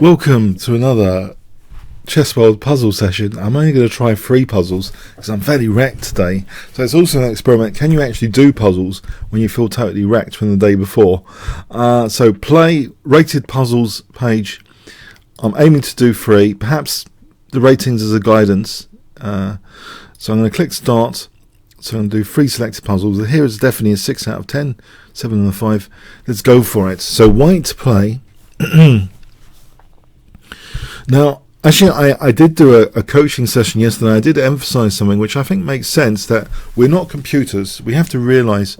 Welcome to another Chess World puzzle session. I'm only going to try 3 puzzles because I'm fairly wrecked today. So it's also an experiment. Can you actually do puzzles when you feel totally wrecked from the day before? So play rated puzzles page. I'm aiming to do 3. Perhaps the ratings as a guidance. So I'm going to click start. So I'm going to do 3 selected puzzles. Here is definitely a 6 out of 10. 7 and a 5. Let's go for it. So white to play. Now, actually, I did do a coaching session yesterday. I did emphasize something which I think makes sense, that we're not computers. We have to realize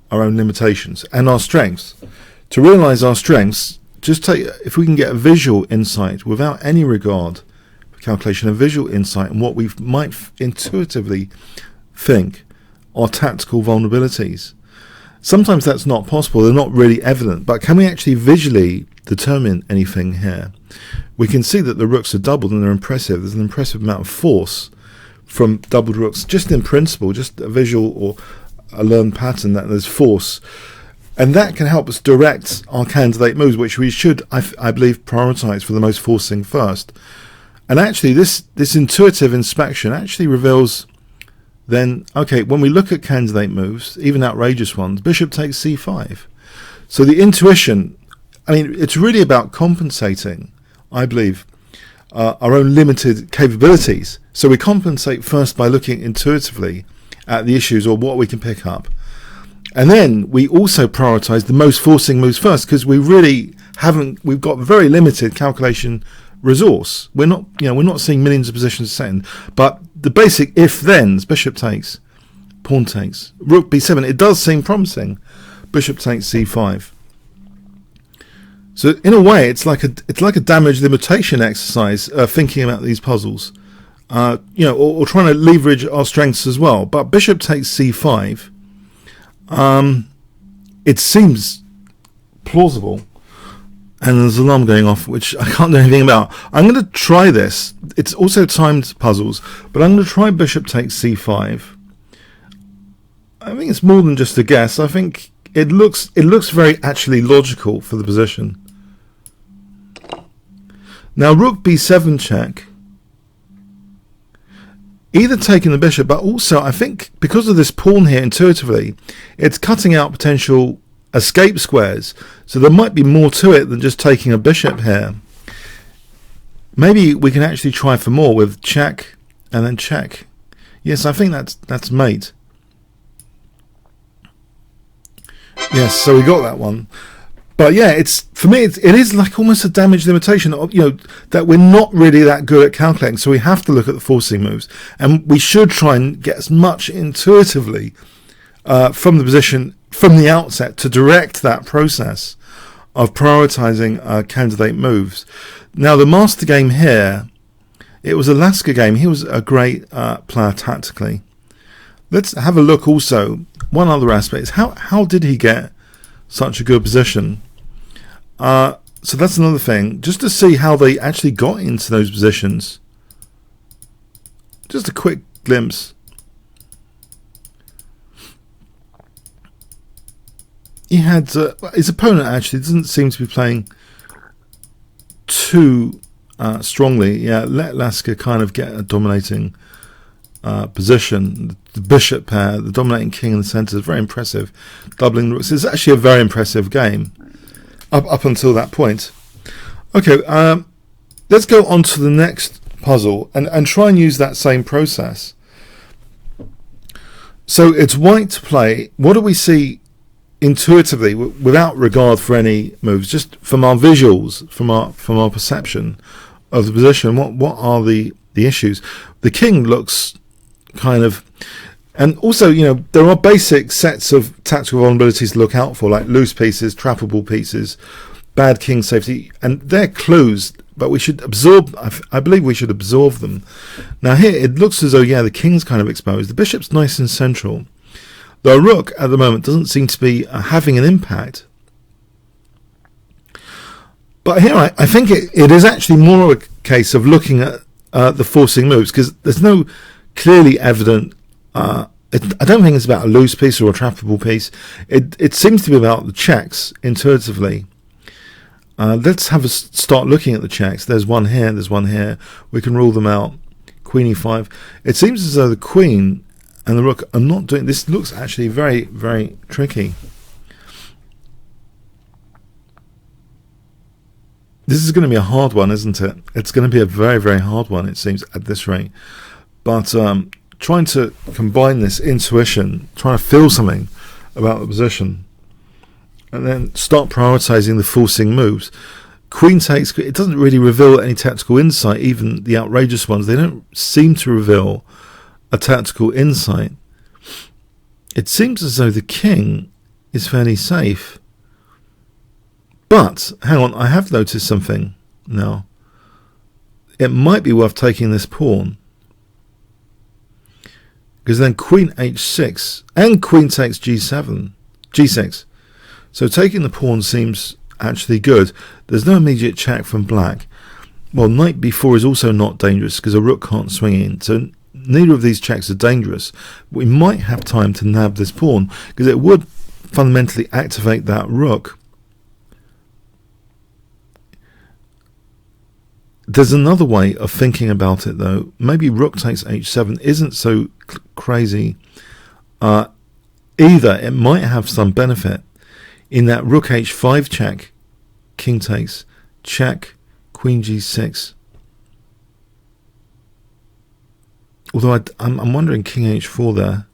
our own limitations and our strengths. To realize our strengths, just take, if we can get a visual insight without any regard for calculation, a visual insight and what we might intuitively think are tactical vulnerabilities. Sometimes that's not possible. They're not really evident. But can we actually visually determine anything here? We can see that the rooks are doubled and they're impressive. There's an impressive amount of force from doubled rooks, just in principle, just a visual or a learned pattern that there's force. And that can help us direct our candidate moves, which we should, I believe, prioritize for the most forcing first. And actually, this intuitive inspection actually reveals then, okay, when we look at candidate moves, even outrageous ones, bishop takes c5. So the intuition, I mean, it's really about compensating, I believe, our own limited capabilities. So we compensate first by looking intuitively at the issues or what we can pick up. And then we also prioritize the most forcing moves first, because we really we've got very limited calculation resource. We're not seeing millions of positions a second. But the basic if-thens, bishop takes, pawn takes, rook b7, it does seem promising. Bishop takes c5. So in a way, it's like a damage limitation exercise, thinking about these puzzles, or trying to leverage our strengths as well. But bishop takes c5. It seems plausible, and there's an alarm going off, which I can't do anything about. I'm going to try this. It's also timed puzzles, but I'm going to try bishop takes c5. I think it's more than just a guess. I think it looks very actually logical for the position. Now rook b7 check, either taking the bishop, but also I think because of this pawn here intuitively, it's cutting out potential escape squares. So there might be more to it than just taking a bishop here. Maybe we can actually try for more with check and then check. Yes, I think that's mate. Yes, so we got that one. But yeah, for me it is like almost a damage limitation, that we're not really that good at calculating. So we have to look at the forcing moves, and we should try and get as much intuitively from the position from the outset to direct that process of prioritizing candidate moves. Now the master game here, it was a Lasker game. He was a great player tactically. Let's have a look also. One other aspect is how did he get such a good position? So that's another thing, just to see how they actually got into those positions. Just a quick glimpse. He had his opponent actually doesn't seem to be playing too strongly. Yeah, let Lasker kind of get a dominating position. The bishop pair, the dominating king in the centre is very impressive. Doubling the rooks. It's actually a very impressive game up until that point. Okay, let's go on to the next puzzle and try and use that same process. So it's white to play. What do we see intuitively, without regard for any moves, just from our visuals, from our perception of the position? What are the issues? The king looks kind of, and also there are basic sets of tactical vulnerabilities to look out for, like loose pieces, trappable pieces, bad king safety, and they're clues, but we should absorb, I believe we should absorb them. Now here it looks as though the king's kind of exposed, the bishop's nice and central. The rook at the moment doesn't seem to be having an impact. But here I think it is actually more of a case of looking at the forcing moves, because there's no clearly evident, I don't think it's about a loose piece or a trappable piece. It seems to be about the checks intuitively. Let's have a start looking at the checks. There's one here, there's one here. We can rule them out. Queen e5. It seems as though the queen and the rook are not doing... This looks actually very, very tricky. This is going to be a hard one, isn't it? It's going to be a very, very hard one, it seems, at this rate. But trying to combine this intuition, trying to feel something about the position, and then start prioritizing the forcing moves. Queen takes, it doesn't really reveal any tactical insight, even the outrageous ones. They don't seem to reveal a tactical insight. It seems as though the king is fairly safe. But, hang on, I have noticed something now. It might be worth taking this pawn. Because then queen h6 and queen takes g7, g6. So taking the pawn seems actually good. There's no immediate check from black. Well, knight b4 is also not dangerous because a rook can't swing in. So neither of these checks are dangerous. We might have time to nab this pawn because it would fundamentally activate that rook. There's another way of thinking about it, though. Maybe rook takes h7 isn't so crazy. Either it might have some benefit in that rook h5 check, king takes, check, queen g6. Although I'm wondering king h4 there.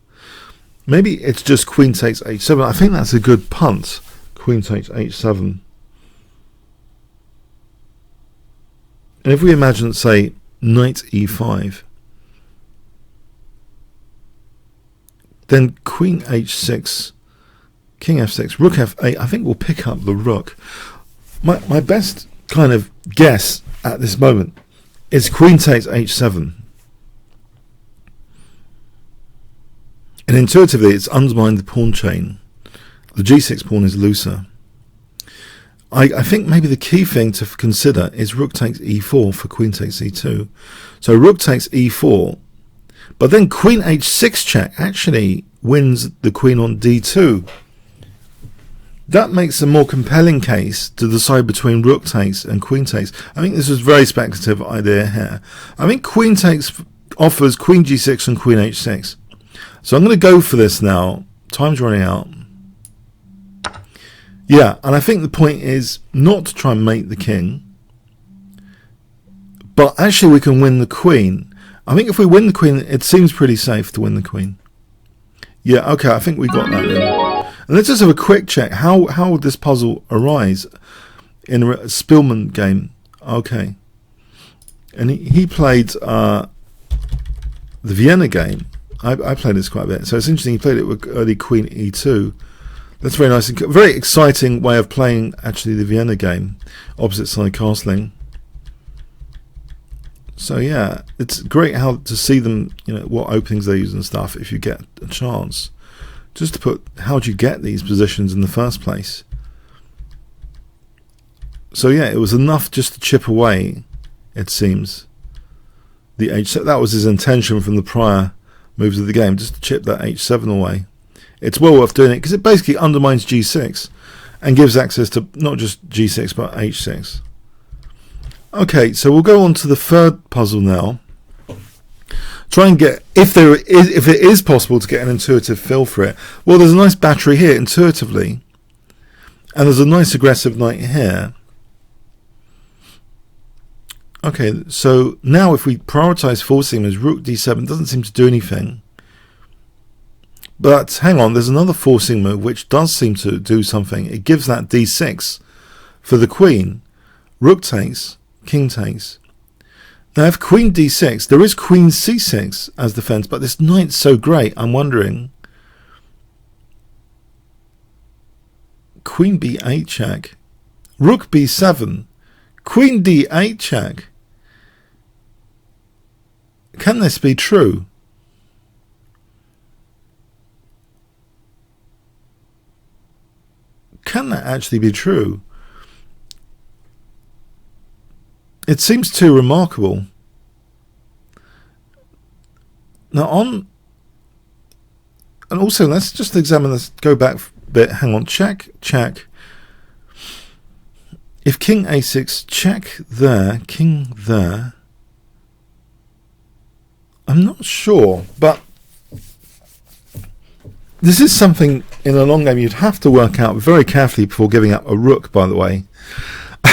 Maybe it's just queen takes h7. I think that's a good punt. Queen takes h7. And if we imagine, say, knight e5, then queen h6, king f6, rook f8, I think we'll pick up the rook. My best kind of guess at this moment is queen takes h7. And intuitively, it's undermined the pawn chain. The g6 pawn is looser. I think maybe the key thing to consider is rook takes e4 for queen takes e2. So rook takes e4, but then queen h6 check actually wins the queen on d2. That makes a more compelling case to decide between rook takes and queen takes. I think this is a very speculative idea here. I think queen takes offers queen g6 and queen h6. So I'm going to go for this now. Time's running out. Yeah, and I think the point is not to try and mate the king, but actually we can win the queen. I think if we win the queen, it seems pretty safe to win the queen. Yeah, okay, I think we got that then. And let's just have a quick check. How would this puzzle arise in a Spielman game? Okay. And he played the Vienna game. I played this quite a bit. So it's interesting, he played it with early queen e2. That's very nice. Very exciting way of playing, actually, the Vienna game. Opposite side castling. So, yeah, it's great how to see them, what openings they use and stuff if you get a chance. Just to put, how do you get these positions in the first place? So, yeah, it was enough just to chip away, it seems. The h7, that was his intention from the prior moves of the game, just to chip that h7 away. It's well worth doing it because it basically undermines g6 and gives access to not just g6 but h6. Okay, so we'll go on to the third puzzle now. Try and get, if it is possible to get an intuitive feel for it. Well, there's a nice battery here intuitively, and there's a nice aggressive knight here. Okay, so now if we prioritize forcing as rook d7, doesn't seem to do anything. But hang on, there's another forcing move which does seem to do something. It gives that d6 for the queen. Rook takes, king takes. Now if queen d6, there is queen c6 as defense, but this knight's so great, I'm wondering. Queen b8 check. Rook b7. Queen d8 check. Can this be true? Can that actually be true? It seems too remarkable. Now and also let's just examine this, go back a bit, hang on, check, check. if king a6, check there, king there. I'm not sure, but this is something in a long game you'd have to work out very carefully before giving up a rook, by the way.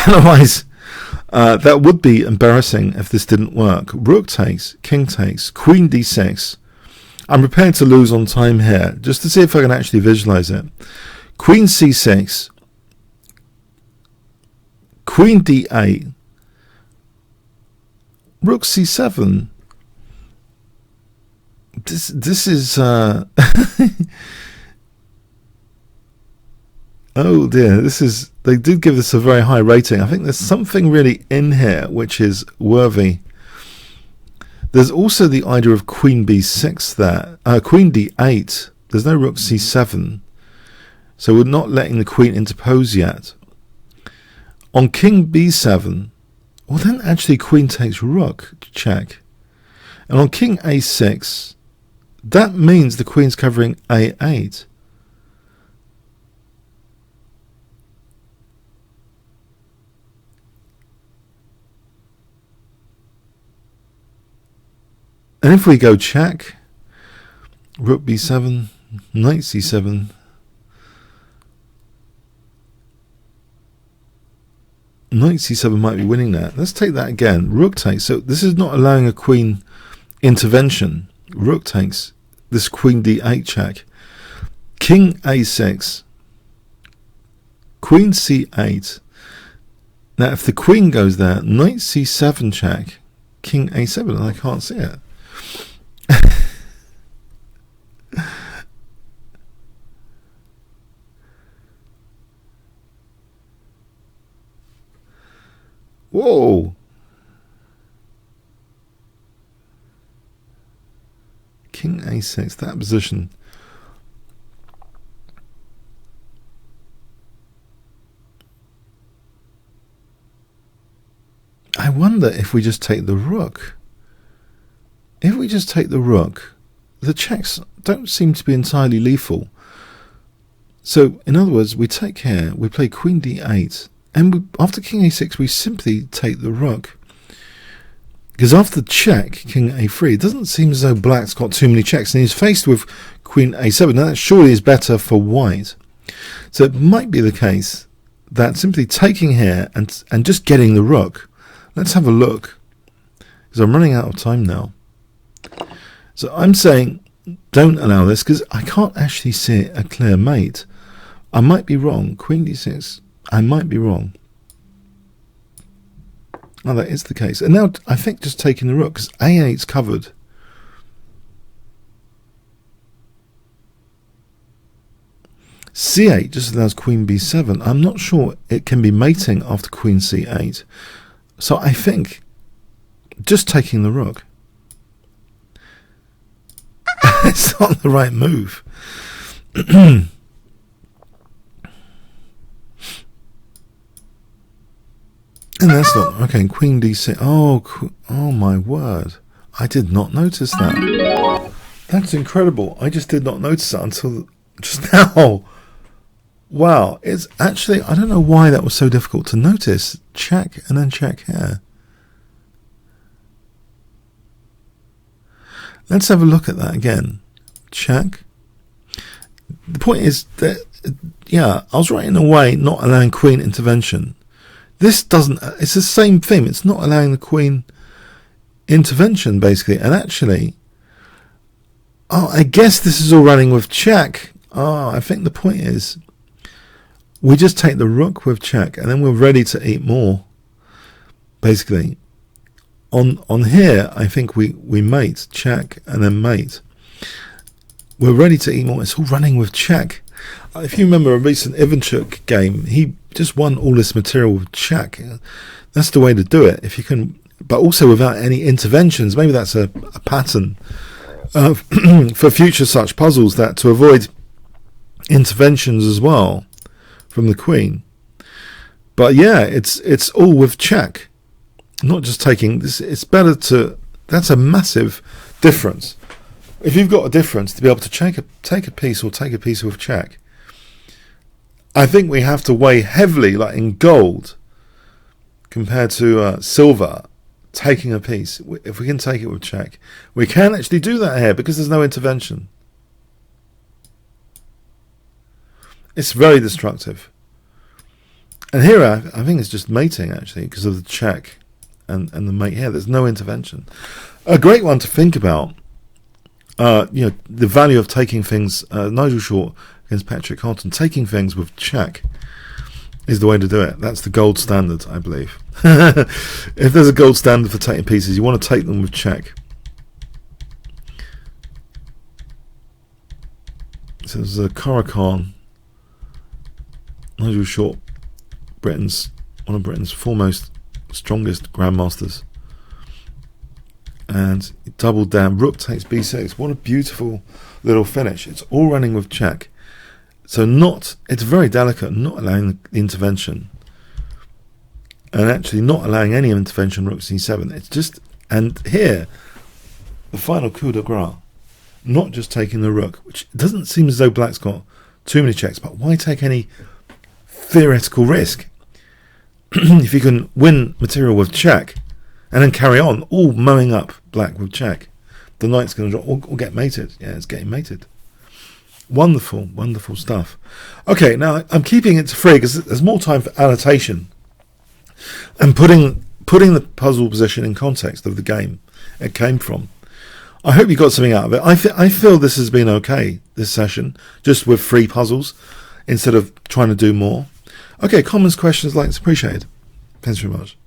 Otherwise, that would be embarrassing if this didn't work. Rook takes, king takes, queen d6. I'm prepared to lose on time here, just to see if I can actually visualize it. Queen c6, queen d8, rook c7. This is oh dear, they did give this a very high rating. I think there's something really in here which is worthy. There's also the idea of queen b6 there, queen d8. There's no rook c7, so we're not letting the queen interpose yet. On king b7, well then actually queen takes rook, check. And on king a6, that means the queen's covering a8. And if we go check, rook b7, knight c7, knight c7 might be winning that. Let's take that again. Rook takes. So this is not allowing a queen intervention. Rook takes. This queen d8 check. King a6. Queen c8. Now if the queen goes there, knight c7 check. King a7, and I can't see it. Whoa! King a6, that position. I wonder if we just take the rook. If we just take the rook, the checks don't seem to be entirely lethal. So, in other words, we take here, we play queen d8, and after king a6, we simply take the rook. Because after check, king a3, it doesn't seem as though black's got too many checks, and he's faced with queen a7. Now, that surely is better for white. So it might be the case that simply taking here and just getting the rook. Let's have a look, because I'm running out of time now. So I'm saying don't allow this, because I can't actually see a clear mate. I might be wrong. Queen d6, I might be wrong. Oh, that is the case. And now I think just taking the rook, because a8's covered. c8 just allows queen b7. I'm not sure it can be mating after queen c8. So I think just taking the rook. It's not the right move. And that's not okay. Queen d6. Oh my word! I did not notice that. That's incredible. I just did not notice that until just now. Wow! It's actually, I don't know why that was so difficult to notice. Check and then check here. Let's have a look at that again. Check. The point is that, yeah, I was right in a way, not allowing queen intervention. This doesn't, it's the same thing. It's not allowing the queen intervention, basically. And actually, I guess this is all running with check. I think the point is, we just take the rook with check, and then we're ready to eat more, basically. On here, I think we mate, check, and then mate. We're ready to eat more. It's all running with check. If you remember a recent Ivanchuk game, he just won all this material with check. That's the way to do it. If you can, but also without any interventions. Maybe that's a pattern for future such puzzles, that to avoid interventions as well from the queen. But yeah, it's all with check. Not just taking this, it's better to, that's a massive difference. If you've got a difference to be able to take a piece or take a piece with check, I think we have to weigh heavily, like in gold, compared to silver taking a piece. If we can take it with check, we can actually do that here because there's no intervention. It's very destructive. And here I think it's just mating actually because of the check and the mate here. There's no intervention. A great one to think about. The value of taking things. Nigel Short against Patrick Hodgson. Taking things with check is the way to do it. That's the gold standard, I believe. If there's a gold standard for taking pieces, you want to take them with check. So there's a Caracan. Nigel Short, one of Britain's foremost, strongest grandmasters. And he doubled down. Rook takes b6. What a beautiful little finish. It's all running with check. So it's very delicate, not allowing the intervention. And actually not allowing any intervention, rook c7. It's just, and here, the final coup de grace. Not just taking the rook, which doesn't seem as though black's got too many checks, but why take any theoretical risk? If you can win material with check, and then carry on, all mowing up black with check, the knight's going to drop or get mated. Yeah, it's getting mated. Wonderful, wonderful stuff. Okay, now I'm keeping it to 3 because there's more time for annotation and putting the puzzle position in context of the game it came from. I hope you got something out of it. I feel this has been okay, this session, just with 3 puzzles instead of trying to do more. Okay, comments, questions, likes, appreciated. Thanks very much.